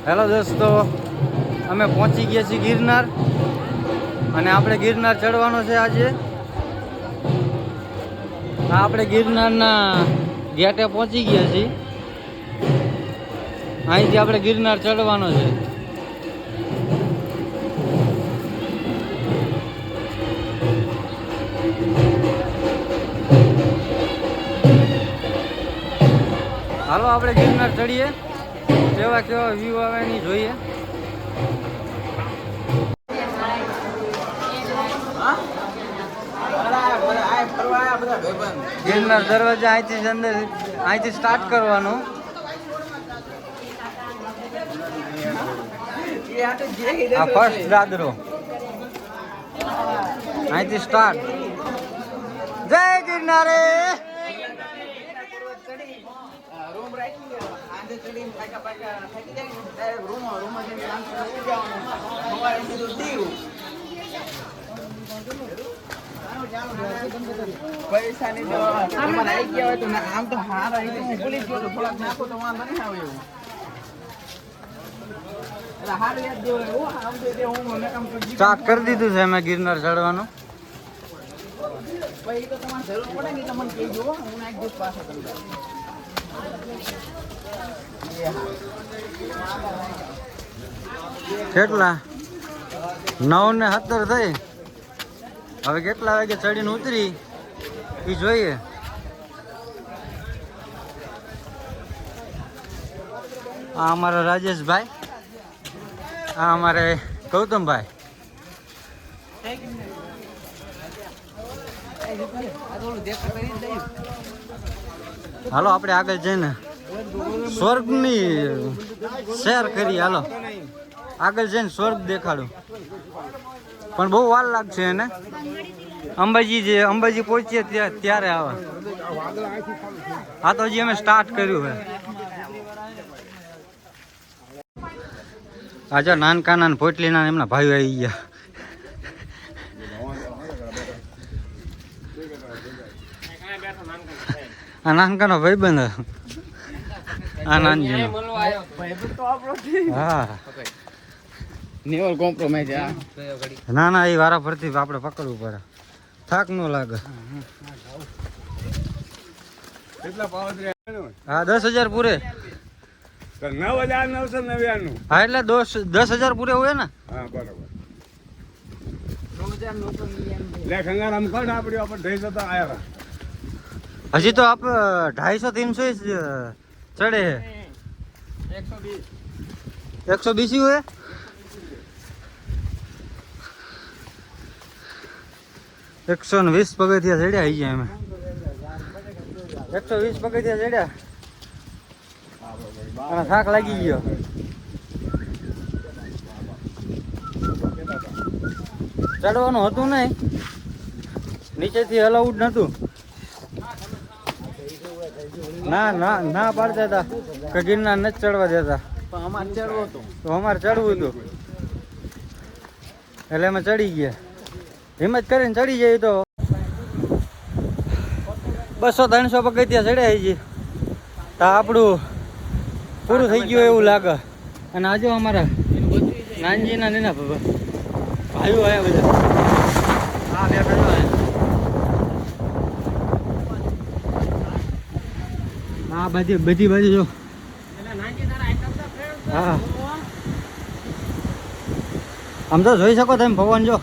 Hello દોસ્તો, અમે પહોંચી ગયા છીએ ગિરનાર અને આપણે ગિરનાર ચડવાનો છે આજે. આપણે ગિરનારના ગેટે પહોંચી ગયા છીએ. અહીંથી આપણે ગિરનાર ચડવાનો છે. હાલો આપણે ગિરનાર ચડીએ, કેવા કેવા વ્યૂ આવે એની જોઈએ. ગિરનાર દરવાજા અહીંથી અંદર, અહીંથી સ્ટાર્ટ કરવાનું. આ ફર્સ્ટ દાદરો અહીંથી સ્ટાર્ટ. જય ગિરનારે. પૈસા ની જો આવી ગયા હોય તો આમ તો હાર આવી હું ભૂલી ગયો તો થોડાક નાખો તો વાંધો નહીં આવે એવું. એટલે હાર યાદ દેવો હું આમ તો તે હું મને કામ કરી સ્ટાર્ટ કરી દીધું છે અમે ગિરનાર ચડવાનું. ભાઈ તો તમારે જરૂર પડે ને તમને કહેજો, હું નાખી દઉં પાછા તમને. કેટલા 9:17 થઈ. હવે કેટલા વાગે ચડીને ઉતરી એ જોઈએ. આ અમારા રાજેશભાઈ, આ અમારે ગૌતમભાઈ. હાલો આપણે આગળ જઈને સ્વર્ગની શેર કરી. હાલો આગળ જઈને સ્વર્ગ દેખાડું, પણ બહુ વાર લાગશે એને. અંબાજી પહોંચીએ ત્યારે આવે. આ તો હજી અમે સ્ટાર્ટ કર્યું છે. આજે નાનકાના પોટલીના એમના ભાઈઓ આવી ગયા. આ નાનકાનો ભાઈબંધ. આ નાનજી હા નેવર કોમ્પ્રોમાઇઝ. ના ના, એ વારા ફરતી આપણે પકડવું પડે, થાક ન લાગે. હા 10,000 પૂરે. 9,999. હા એટલે 10,000 પૂરે હોય ને. હા બરાબર. લે ખંગારામ કોણ આપડી આપણે 250 તો આયા. હજી તો આપ 250-300 જ ચડે. 120 હોય. એકસો 120 પગથિયા ચડ્યા આવી જાય અમે. 120 પગથિયા ચડ્યા અને થાક લાગી ગયો. ચડવાનું હતું નહીં, નીચેથી અલાઉડ નતું. ના ના ના પાડતા હતા કે ગિરનાર નથી ચડવા દેતા. અમારે ચડવું હતું તો અમારે ચડવું હતું એટલે અમે ચડી ગયા. હિંમત કરીને ચડી જાય તો 200-300 પગથિયા ચડ્યા છે તો આપણું પૂરું થઈ ગયું એવું લાગે. અને આજે અમારા નાનજીના નીના ભાઈઓ આવ્યા બધા. હા બેઠા હા બધી બાજુ જો. હા આમ તો જોઈ શકો તમે પવન જો,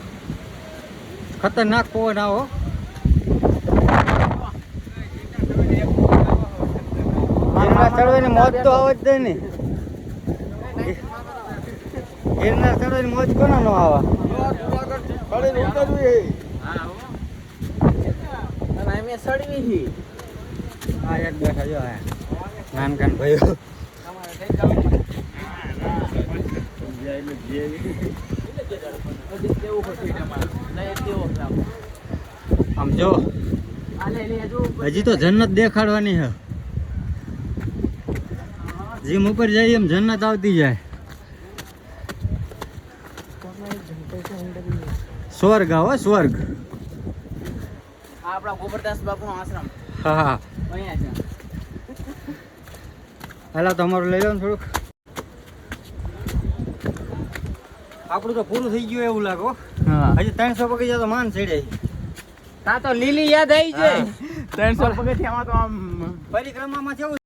ખતરનાક પવન આવો. ચડવાની મોજ તો આવે જ નહીં ને. ગિરનાર ચડવાની મોજ કોના નો આવે. હા એક બેઠા જો નાનકાન ભાઈઓ. આમ જો હજી તો જન્નત દેખાડવાની છે. જીમ ઉપર જઈએ એમ જન્નત આવતી જાય. સ્વર્ગ આવો સ્વર્ગ. આપણા ગોબરદાસ બાપુનો આશ્રમ. હા અહીંયા છે. હાલો તમારું લઈ લો ને થોડુંક. આપણું તો પૂરું થઈ ગયું એવું લાગે હો. હા હજી 300 પગથિયા તો માન ચડે. તા તો લીલી યાદ આવી છે 300 પગથિયામાં તો આમ પરિક્રમામાં કેવું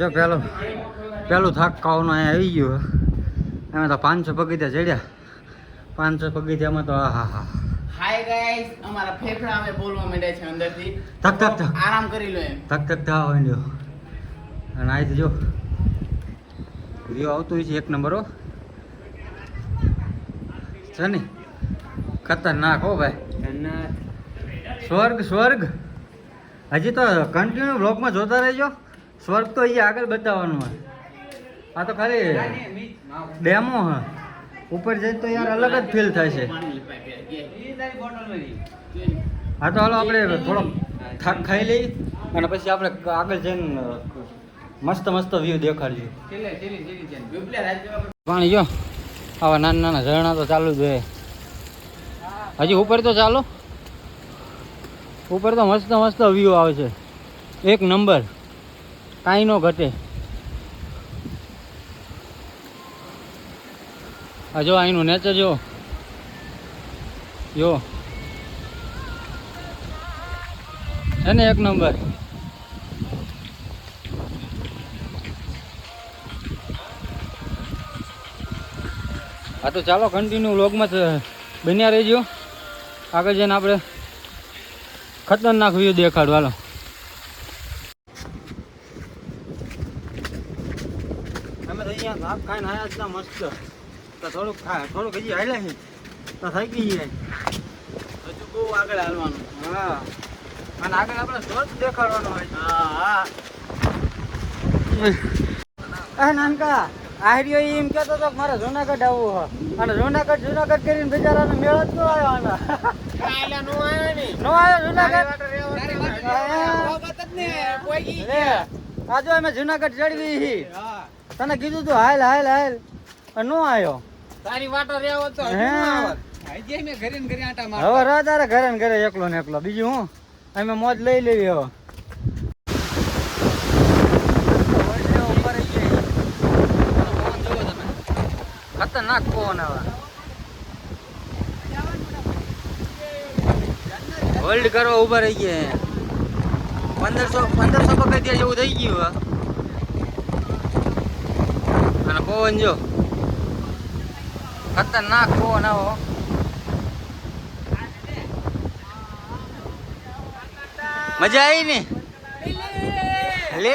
જો પેલું થાક ખાવાનું અહીંયા આવી ગયું. એમાં તો 500 પગથિયા ચડ્યા. 500 પગથિયામાં તો હા હા હાય ગાઈસ અમારા ફેફડા અમે બોલવા માંડ્યા છે અંદરથી થક થક થક આરામ કરી લો એમ થક થક થવા માંડ્યો. અને આ જો વ્યૂ આવતું હોય છે એક નંબર હો છે ને ખતરનાક હો ભાઈ. સ્વર્ગ હજી તો કન્ટિન્યુ બ્લોગમાં જોતા રહેજો. સ્વર્ગ તો અહીંયા આગળ બતાવવાનું હોય. આ તો ખાલી ડેમો હ. ઉપર જઈ તો યાર અલગ જ ફીલ થાય છે. હા તો હાલો આપણે થોડો થાક ખાઈ લઈ અને પછી આપણે આગળ જઈને મસ્ત વ્યૂ દેખાડજો. પાણી જો આવા નાના ઝરણા તો ચાલુ જ હોય. હજી ઉપર તો ચાલો. ઉપર તો મસ્ત વ્યૂ આવે છે. એક નંબર કાંઈ નો ઘટે. આ જો અહીંનું નેચર જો છે ને એક નંબર. હા તો ચાલો કન્ટિન્યુ વ્લોગમાં બન્યા રહેજો. આગળ જઈને આપણે ખતરનાક વ્યૂ દેખાડો હાલો. અમે તો અહીંયા ભાગ ખાઈને આવ્યા હતા મસ્ત. તો થોડુંક હજી હાલ્યા છે તો થઈ ગઈ જાય. હજુ બહુ આગળ હાલવાનું હા અને આગળ આપણે સ્વર્ગ દેખાડવાનો હોય. હા નાનકા આર્યો એમ કહેતો હતો કે મારે જુનાગઢ આવવું હોય અને જુનાગઢ કરીને બિચારાનો મેળો જ ન આવ્યો આના. નો આવ્યો જુનાગઢ. આ જો અમે જુનાગઢ ચડવી તને કીધું તું હાલ નો આવ્યો. તારી વાટો રહેવો તો હવે રા તારે ઘરે ને ઘરે એકલો ને એકલો. બીજું હું અમે મોજ લઈ લેવી હવે. ખતરનાક પવન આવે. હોલ્ડ કરવા ઉભા રહી ગયા. 1500 પગથિયા જેવું થઈ ગયું. અને પવન જો ખતરનાક પવન આવો. મજા આવી ને. લે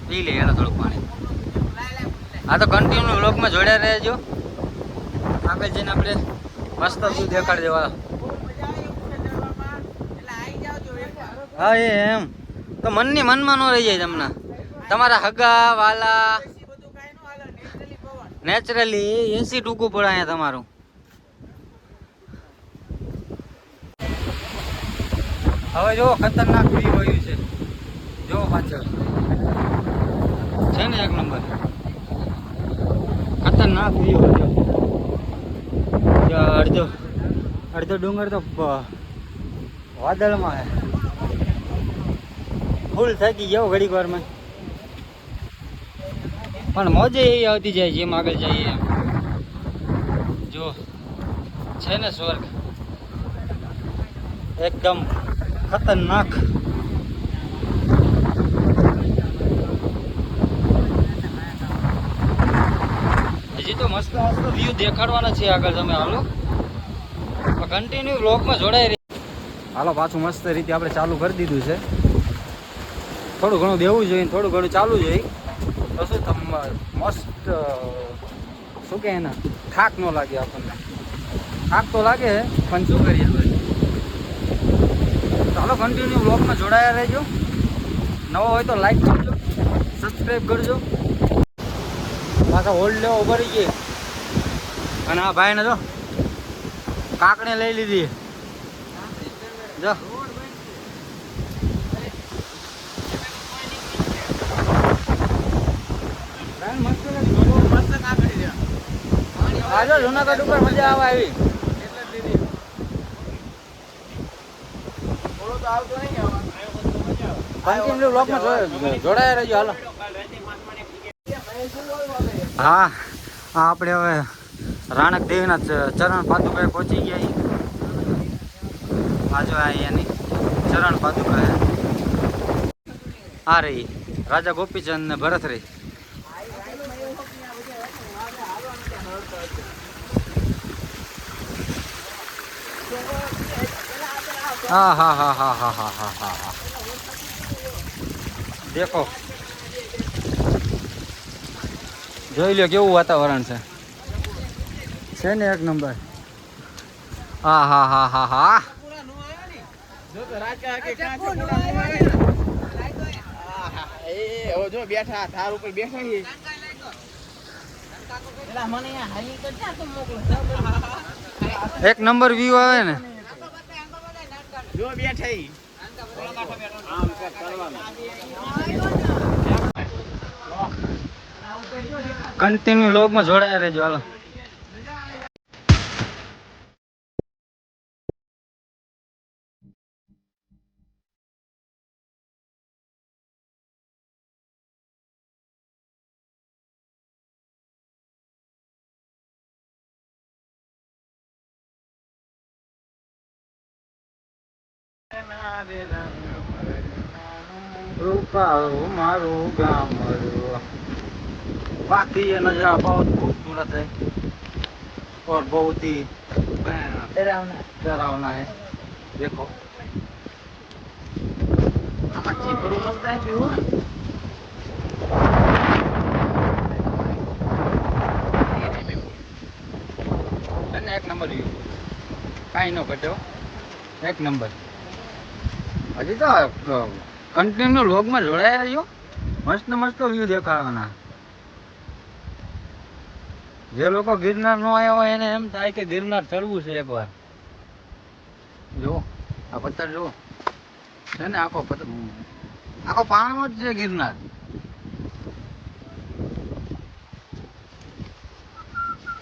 પી લે એનો થોડુંક પાણી. આ તો કન્ટિન્યુ વ્લોગમાં જોડ્યા રહેજો. આગળ જઈને આપણે મસ્ત વ્યૂ દેખાડી દેવા. હા એમ તો મનમાં ન રહી જાય તમને. તમારા હગા વાલા નેચરલી એસી ટૂંકું પડે અહીંયા તમારું. હવે જો ખતરનાક વ્યૂ આવ્યું છે. જો પાછળ છે ને એક નંબર ખતરનાક વ્યૂ. જો અડધો ડુંગર તો વાદળમાં ફૂલ થાકી ગયો ઘડીક વારમાં. પણ મોજે એવી આવતી જાય જેમ આગળ જઈએ એમ. જો છે ને સ્વર્ગ એકદમ ખતરનાક. હજી તો મસ્ત વ્યૂ દેખાડવાના છે આગળ. તમે હાલો કન્ટિન્યુ વ્લોગમાં જોડાઈ રહી. હાલો પાછું મસ્ત રીતે આપણે ચાલુ કરી દીધું છે. થોડું ઘણું બેવું જોઈએ થોડું ઘણું ચાલુ જોઈએ તો શું મસ્ત શું કે એના થાક ન લાગે આપણને. થાક તો લાગે પણ શું કરીએ આપણે. ચાલો કન્ટિન્યુ વ્લોગમાં જોડાયા રહેજો. નવો હોય તો લાઈક કરજો, સબસ્ક્રાઈબ કરજો. પાછા હોલ્ડ લેવો ઉભા રહી ગઈ. અને આ ભાઈને જો કાકણે લઈ લીધી. જો જુનાગઢ ઉપર મજા આવે આવી. કન્ટિન્યુ વ્લોગમાં જોડાયા રહેજો. હાલો હા આપણે હવે રાણક દેવીના ચરણ પાદુકાએ પહોંચી ગયા છીએ. આજો અહીંયાની ચરણ પાદુકા છે. આ રહી રાજા ગોપીચંદ ને ભરત રહી. હા હા હા હા હા હા હા હા હા દેખો જોઈ લો કેવું વાતાવરણ છે ને એક નંબર. હા હા હા હા હા જો તો રાજા કે કાં છે પૂરા નો આવે ને. આહા, એ હવે જો બેઠા ધાર ઉપર બેઠા છે. એલા મને અહીંયા હાલી તો ક્યાં તો મોકલો. એક નંબર વ્યૂ આવે ને. જો બેઠા ઈ. કન્ટિન્યુ લોગમાં જોડાયા રહેજો હાલો. રૂપાળું મારું ગામ बाकी ये नजारा बहुत खूबसूरत है और बहुत ही डरावना है. देखो अच्छी बड़ू मस्त है व्यू. અને એક નંબર વ્યૂ કાંઈ ન ઘટ્યો એક નંબર. હજી તો કન્ટિન્યુ લોગમાં જોડાયા રહ્યો. મસ્ત મસ્ત વ્યૂ દેખાવાના. જે લોકો ગિરનાર નો આવ્યા હોય એને એમ થાય કે ગિરનાર ચડવું છે એકવાર. જો આ પથ્થર જો છે ને આખો પથ્થર આખો પાણો જ છે ગિરનાર.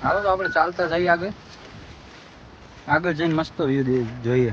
હાલો તો આપણે ચાલતા જઈએ આગળ. આગળ જઈને મસ્ત વ્યૂ જોઈએ.